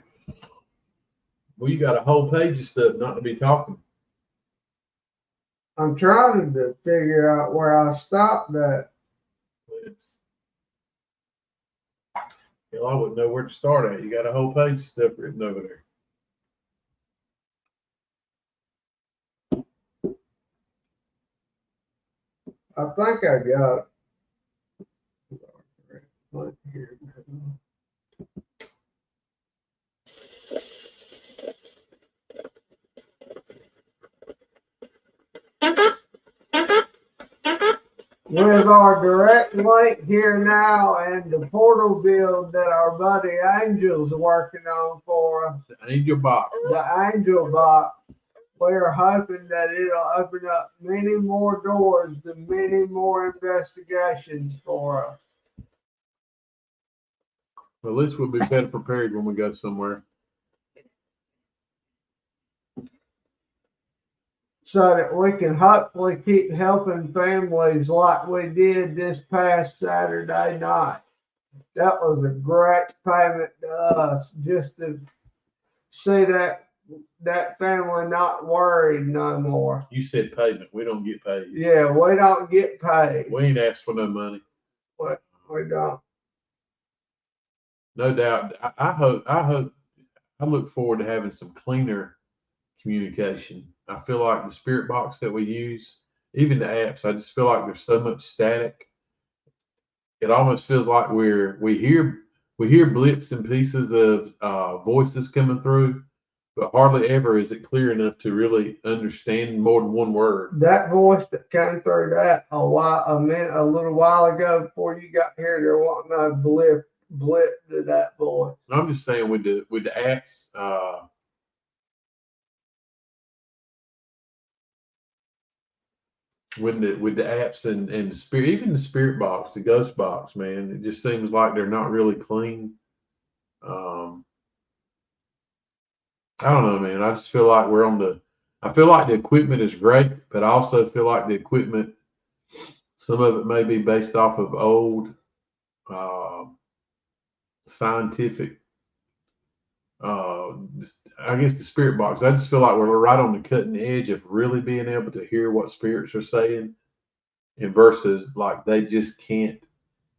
Well, you got a whole page of stuff not to be talking. I'm trying to figure out where I stopped at. Hell, I wouldn't know where to start at. You got a whole page of stuff written over there. I think I got it. With our direct link here now and the portal build that our buddy Angel's working on for us. The Angel Box. The Angel Box. We're hoping that it'll open up many more doors to many more investigations for us. Well, at least we'll be better prepared when we go somewhere. So that we can hopefully keep helping families like we did this past Saturday night. That was a great payment to us just to see that family not worried no more. You said payment. We don't get paid. Yeah, we don't get paid. We ain't asked for no money. We don't. No doubt. I look forward to having some cleaner communication. I feel like the Spirit Box that we use, even the apps, I just feel like there's so much static. It almost feels like we hear blips and pieces of voices coming through, but hardly ever is it clear enough to really understand more than one word. That voice that came through that a little while ago before you got here, there wasn't no blip to that voice. I'm just saying with the apps, with the apps and the Spirit, even the Spirit Box, the Ghost Box, man, it just seems like they're not really clean. I don't know, man. I just feel like I feel like the equipment is great, but I also feel like the equipment, some of it may be based off of old scientific. I guess the Spirit Box. I just feel like we're right on the cutting edge of really being able to hear what spirits are saying, and versus like they just can't.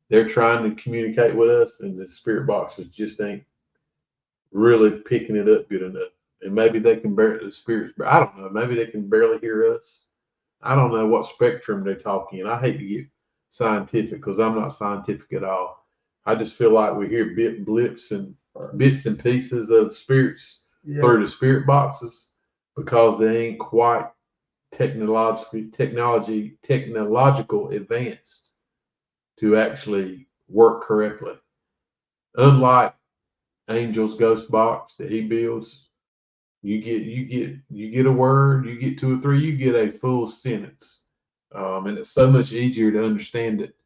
They're trying to communicate with us, and the Spirit Boxes just ain't really picking it up good enough. And maybe they can the spirits, but I don't know. Maybe they can barely hear us. I don't know what spectrum they're talking in. I hate to get scientific because I'm not scientific at all. I just feel like we hear blips and bits and pieces of spirits through the Spirit Boxes because they ain't quite technological advanced to actually work correctly. Unlike Angel's Ghost Box that he builds, You get a word, you get 2 or 3, you get a full sentence, and it's so much easier to understand it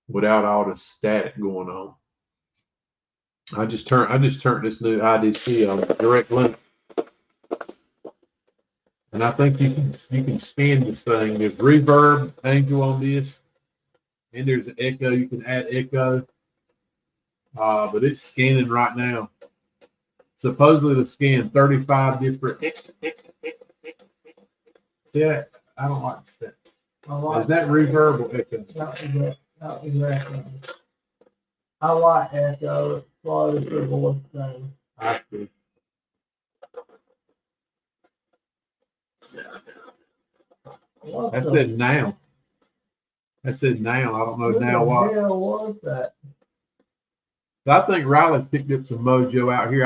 without all the static going on. I just turned this new IDC on direct link, and I think you can spin this thing. There's reverb, Angel, on this, and there's an echo. You can add echo, but it's scanning right now. Supposedly to scan 35 different. See that? I don't like that. Is that reverb or echo? That was echo. I like echo. It's part of the voice thing. I see. That said now. That said now. I don't know now what. What the hell was that? I think Riley's picked up some mojo out here.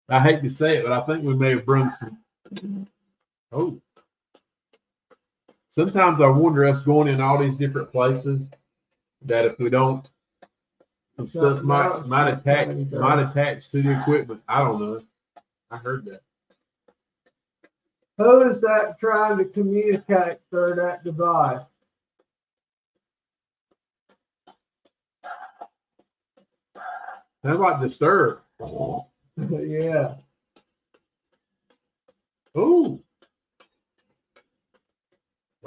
I hate to say it, but I think we may have brung some. Oh. Sometimes I wonder, us going in all these different places, that if we don't, some stuff might attach to the equipment. I don't know. I heard that. Who is that trying to communicate through that device? Sounds like Disturb. Yeah. Ooh.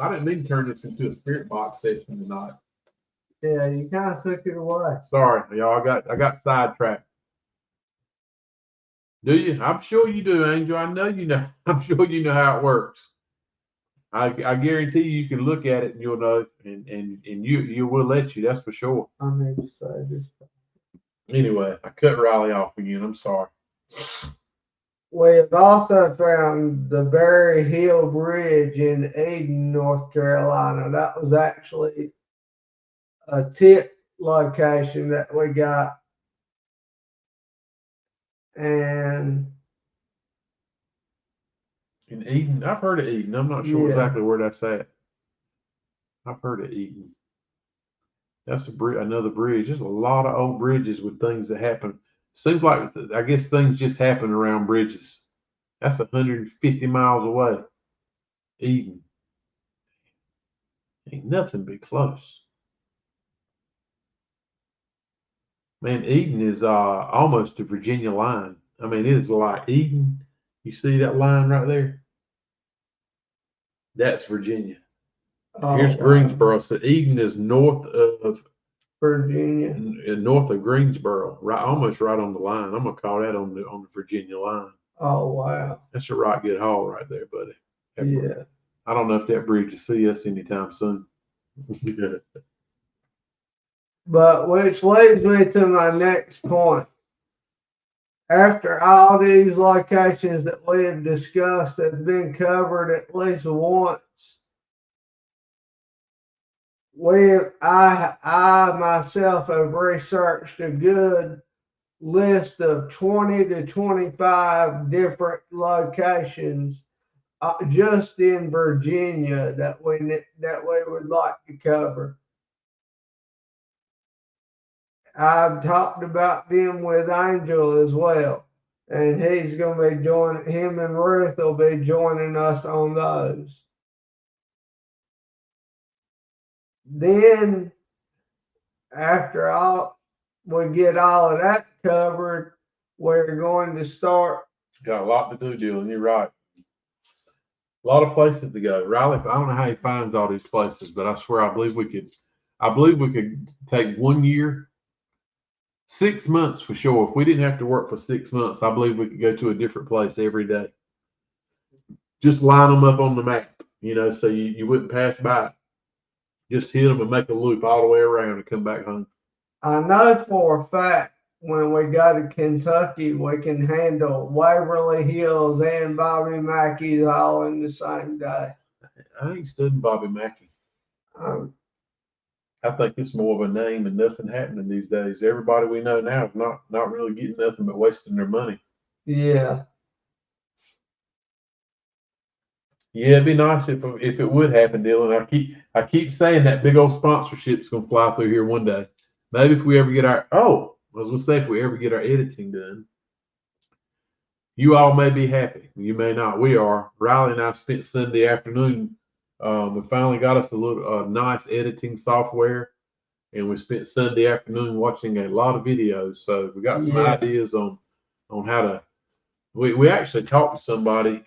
I didn't mean to turn this into a spirit box session tonight. Yeah, you kind of took it away. Sorry, y'all. I got sidetracked. Do you? I'm sure you do, Angel. I know you know. I'm sure you know how it works. I guarantee you can look at it and you'll know, and you will let you. That's for sure. I need to say this. Anyway, I cut Riley off again. I'm sorry. We've also found the Berry Hill Bridge in Eden, North Carolina. That was actually a tip location that we got. And in Eden, I've heard of Eden. I'm not sure exactly where that's at. I've heard of Eden. That's another bridge. There's a lot of old bridges with things that happen. Seems like, I guess things just happen around bridges. That's 150 miles away. Eden. Ain't nothing but close. Man, Eden is almost the Virginia line. I mean, it is like Eden. You see that line right there? That's Virginia. Here's Greensboro. So Eden is north of Virginia, north of Greensboro, right, almost right on the line. I'm gonna call that on the Virginia line. Oh wow, that's a right good haul right there, buddy. Yeah. I don't know if that bridge will see us anytime soon. But which leads me to my next point. After all these locations that we have discussed have been covered at least once, I myself have researched a good list of 20 to 25 different locations just in Virginia that we would like to cover. I've talked about them with Angel as well, and he's going to be joining. Him and Ruth will be joining us on those. Then, after we get all of that covered, we're going to start. Got a lot to do, Dylan. You're right. A lot of places to go. Riley, I don't know how he finds all these places, but I swear I believe we could take 1 year, 6 months for sure. If we didn't have to work for 6 months, I believe we could go to a different place every day. Just line them up on the map, so you wouldn't pass by it. Just hit them and make a loop all the way around and come back home. I know for a fact when we go to Kentucky, we can handle Waverly Hills and Bobby Mackey's all in the same day. I ain't studying Bobby Mackey. I think it's more of a name and nothing happening these days. Everybody we know now is not really getting nothing but wasting their money. Yeah. Yeah, it'd be nice if it would happen, Dylan. I keep saying that big old sponsorship's gonna fly through here one day. Maybe if we ever get if we ever get our editing done. You all may be happy. You may not. We are. Riley and I spent Sunday afternoon. We finally got us a little nice editing software, and we spent Sunday afternoon watching a lot of videos. So we got some Yeah. ideas on how to. We actually talked to somebody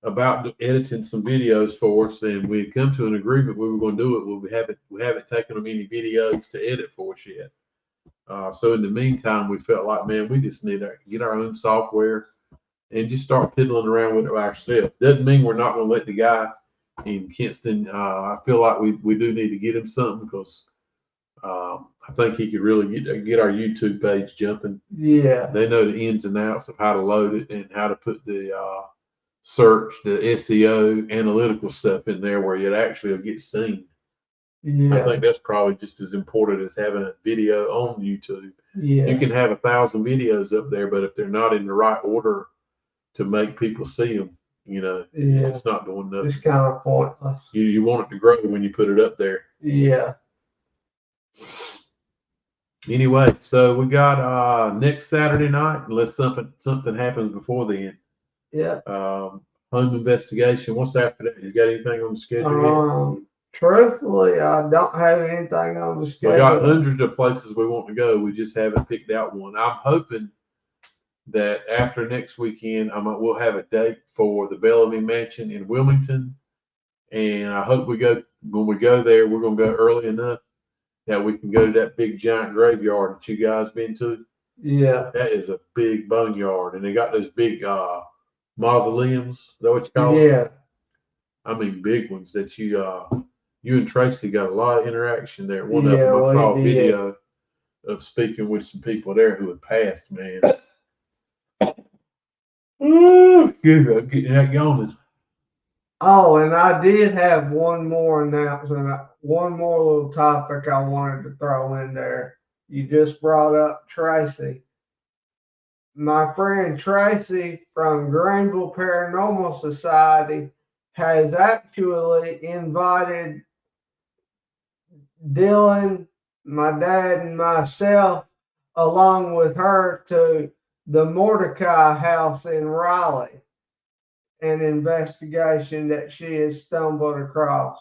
about editing some videos for us, and we had come to an agreement we were going to do it. We haven't taken them any videos to edit for us yet. So in the meantime, we felt like, man, we just need to get our own software and just start fiddling around with it ourselves. Doesn't mean we're not going to let the guy in Kinston. I feel like we do need to get him something because I think he could really get our YouTube page jumping. Yeah. They know the ins and outs of how to load it and how to put the search, the SEO, analytical stuff in there where it actually will get seen. Yeah. I think that's probably just as important as having a video on YouTube. Yeah. You can have 1,000 videos up there, but if they're not in the right order to make people see them, Yeah. it's not doing nothing. It's kind of pointless. You want it to grow when you put it up there. Yeah. Anyway, so we got next Saturday night, unless something happens before then. Yeah. Home investigation. What's after that? You got anything on the schedule yet? Truthfully, I don't have anything on the schedule. We got hundreds of places we want to go. We just haven't picked out one. I'm hoping that after next weekend, we'll have a date for the Bellamy Mansion in Wilmington, and I hope when we go there, we're gonna go early enough that we can go to that big giant graveyard that you guys been to. Yeah. That is a big boneyard, and they got those big mausoleums. Is that what you call them? Yeah. I mean, big ones that you and Tracy got a lot of interaction there. One of Yeah, them I saw a we did. video of speaking with some people there who had passed, man. Ooh, excuse me, I'm getting that yawning. Oh, and I did have one more announcement, one more little topic I wanted to throw in there. You just brought up Tracy. My friend Tracy from Greenville Paranormal Society has actually invited Dylan, my dad, and myself, along with her, to the Mordecai House in Raleigh, an investigation that she has stumbled across.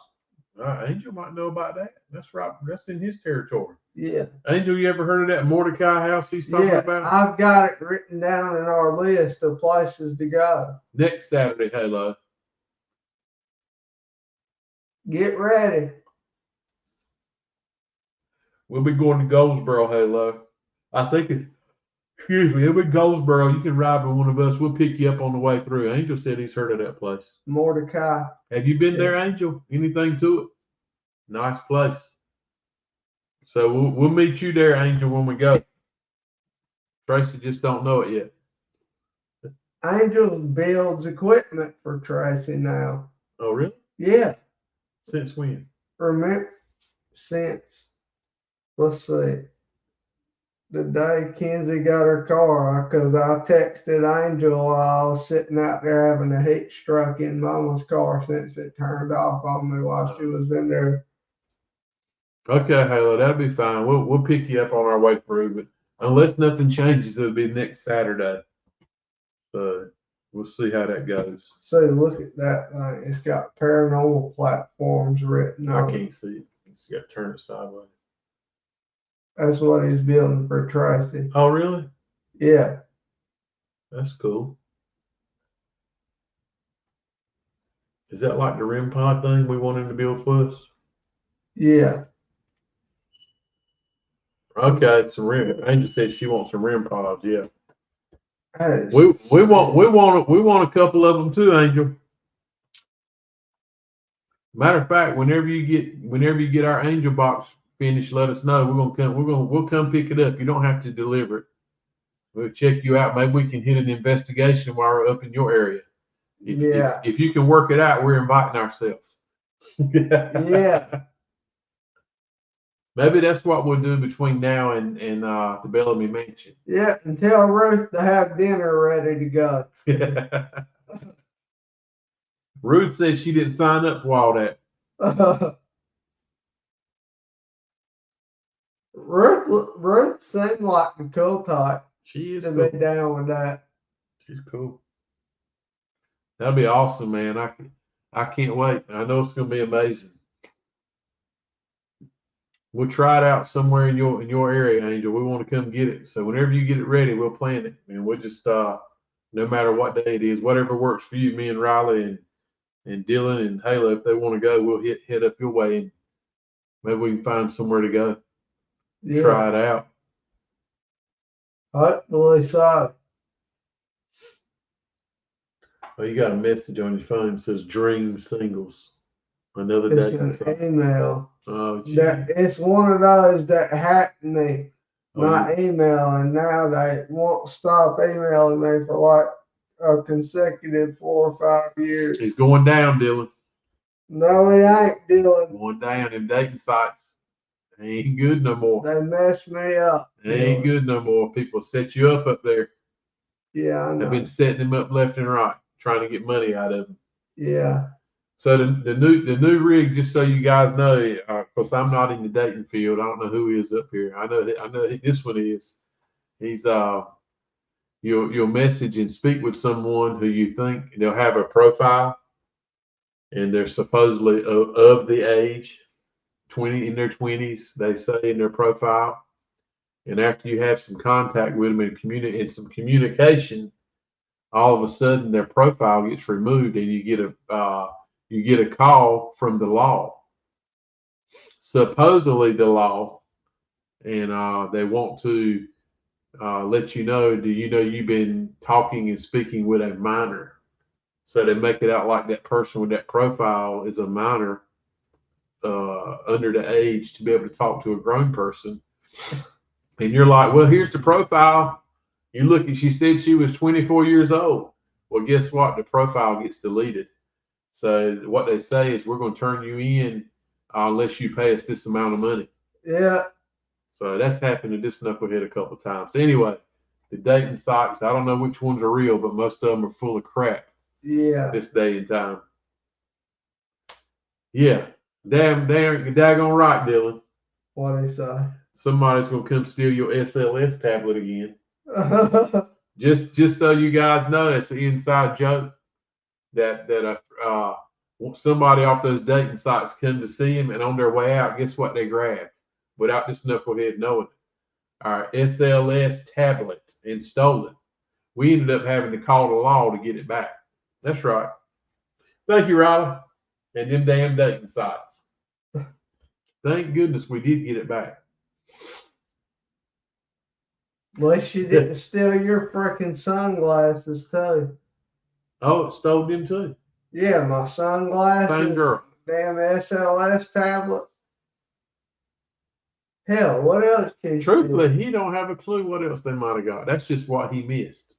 Angel might know about that. That's right. That's in his territory. Yeah. Angel, you ever heard of that Mordecai House he's talking about? I've got it written down in our list of places to go. Next Saturday, Halo. Get ready. We'll be going to Goldsboro, Halo. I think it'll be Goldsboro. You can ride with one of us. We'll pick you up on the way through. Angel said he's heard of that place. Mordecai. Have you been there, Angel? Anything to it? Nice place. So we'll meet you there, Angel, when we go. Tracy just don't know it yet. Angel builds equipment for Tracy now. Oh, really? Yeah. Since when? Since, let's see, the day Kenzie got her car, because I texted Angel while I was sitting out there having a heat stroke in Mama's car since it turned off on me while she was in there. Okay, Halo, that'll be fine. We'll pick you up on our way through, but unless nothing changes, it'll be next Saturday. So we'll see how that goes. So look at that thing. It's got paranormal platforms written on it. I can't see it. It's got to turn it sideways. That's what he's building for Tracy. Oh, really? Yeah. That's cool. Is that like the REM pod thing we want him to build for us? Yeah. Okay, some REM. Angel said she wants some REM pods. Yeah. We want a couple of them too, Angel. Matter of fact, whenever you get our Angel box finished, let us know. We'll come pick it up. You don't have to deliver it. We'll check you out. Maybe we can hit an investigation while we're up in your area. If you can work it out, we're inviting ourselves. Yeah. Maybe that's what we'll do between now and the Bellamy Mansion. Yeah, and tell Ruth to have dinner ready to go. Ruth said she didn't sign up for all that. Ruth seemed like the cool type. She is to cool. be down with that. She's cool. That'll be awesome, man. I can't wait. I know it's gonna be amazing. We'll try it out somewhere in your area, Angel. We want to come get it. So whenever you get it ready, we'll plan it. And we'll just no matter what day it is, whatever works for you, me and Riley and Dylan and Halo, if they want to go, we'll hit up your way and maybe we can find somewhere to go. Yeah. Try it out. Hopefully so. Oh, you got a message on your phone that says Dream Singles. Another it's an email. Oh, it's one of those that hacked me, my email, and now they won't stop emailing me for like a consecutive 4 or 5 years. He's going down, Dylan. No, he ain't, Dylan. Going down in dating sites. Ain't good no more. They messed me up. Ain't good no more. People set you up there. Yeah, I know. They've been setting him up left and right, trying to get money out of him. Yeah. So the new rig, just so you guys know, of course I'm not in the dating field. I don't know who is up here. I know this one is. He's you'll message and speak with someone who you think they'll have a profile, and they're supposedly of the age, in their 20s, they say in their profile. And after you have some contact with them and some communication, all of a sudden their profile gets removed, and you get a call from the law, supposedly the law, and they want to let you know, do you know you've been talking and speaking with a minor? So they make it out like that person with that profile is a minor under the age to be able to talk to a grown person. And you're like, well, here's the profile. You look at, she said she was 24 years old. Well, guess what? The profile gets deleted. So what they say is, we're going to turn you in unless you pay us this amount of money. Yeah. So that's happened to this knucklehead a couple of times. Anyway, the dating sites, I don't know which ones are real, but most of them are full of crap. Yeah. This day and time. Yeah. Daggone right, Dylan. What do you say? Somebody's going to come steal your SLS tablet again. Just so you guys know, it's an inside joke that somebody off those dating sites come to see him, and on their way out, guess what they grabbed without this knucklehead knowing it? Our SLS tablet, and stole it. We ended up having to call the law to get it back. That's right. Thank you, Riley. And them damn dating sites. Thank goodness we did get it back. At least you didn't steal your freaking sunglasses too. Oh, it stole them too. Yeah, my sunglasses. Same girl. Damn SLS tablet. Hell, what else can you Truthfully, he don't have a clue what else they might have got. That's just what he missed.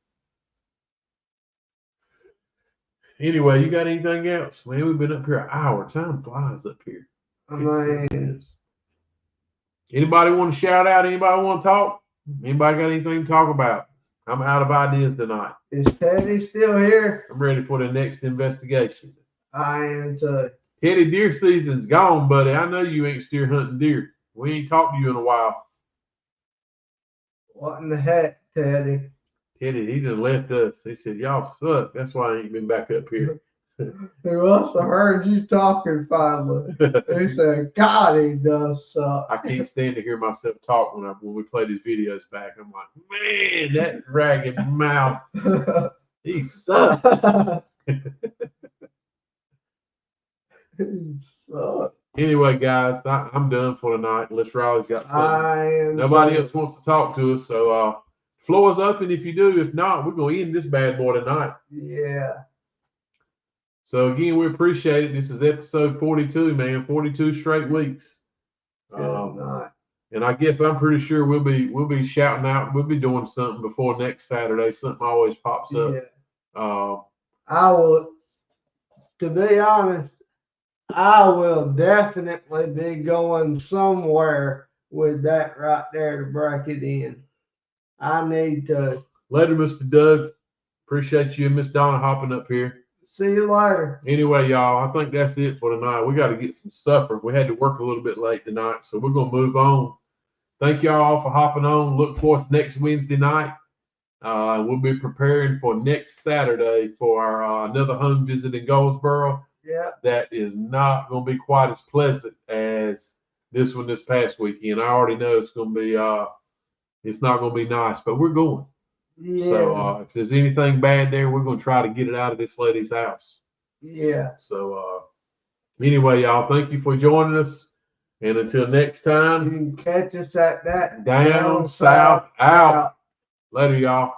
Anyway, you got anything else? Man, we've been up here an hour. Time flies up here. I mean, anybody want to shout out? Anybody want to talk? Anybody got anything to talk about? I'm out of ideas tonight. Is Teddy still here? I'm ready for the next investigation. I am too. Teddy, deer season's gone, buddy. I know you ain't steer hunting deer. We ain't talked to you in a while. What in the heck, Teddy? Teddy, he done left us. He said, y'all suck. That's why I ain't been back up here. He must have heard you talking finally. He said, God, he does suck. I can't stand to hear myself talk when we play these videos back. I'm like, man, that ragged mouth. He sucks. He sucks. Anyway, guys, I'm done for tonight. Unless Riley's got something. Nobody else wants to talk to us. So floor is open if you do. If not, we're going to end this bad boy tonight. Yeah. So again, we appreciate it. This is episode 42, man. 42 straight weeks. And I guess I'm pretty sure we'll be shouting out. We'll be doing something before next Saturday. Something always pops up. Yeah. I will. To be honest, I will definitely be going somewhere with that right there to break it in. I need to. Later, Mr. Doug. Appreciate you and Miss Donna hopping up here. See you later. Anyway, y'all, I think that's it for tonight. We got to get some supper. We had to work a little bit late tonight, so we're going to move on. Thank y'all for hopping on. Look for us next Wednesday night. We'll be preparing for next Saturday for our another home visit in Goldsboro. Yeah. That is not going to be quite as pleasant as this one this past weekend. I already know it's going to be it's not going to be nice, but we're going. Yeah. So if there's anything bad there, we're going to try to get it out of this lady's house. Yeah. So anyway, y'all, thank you for joining us. And until next You time, can catch us at that down, south, out. Later, y'all.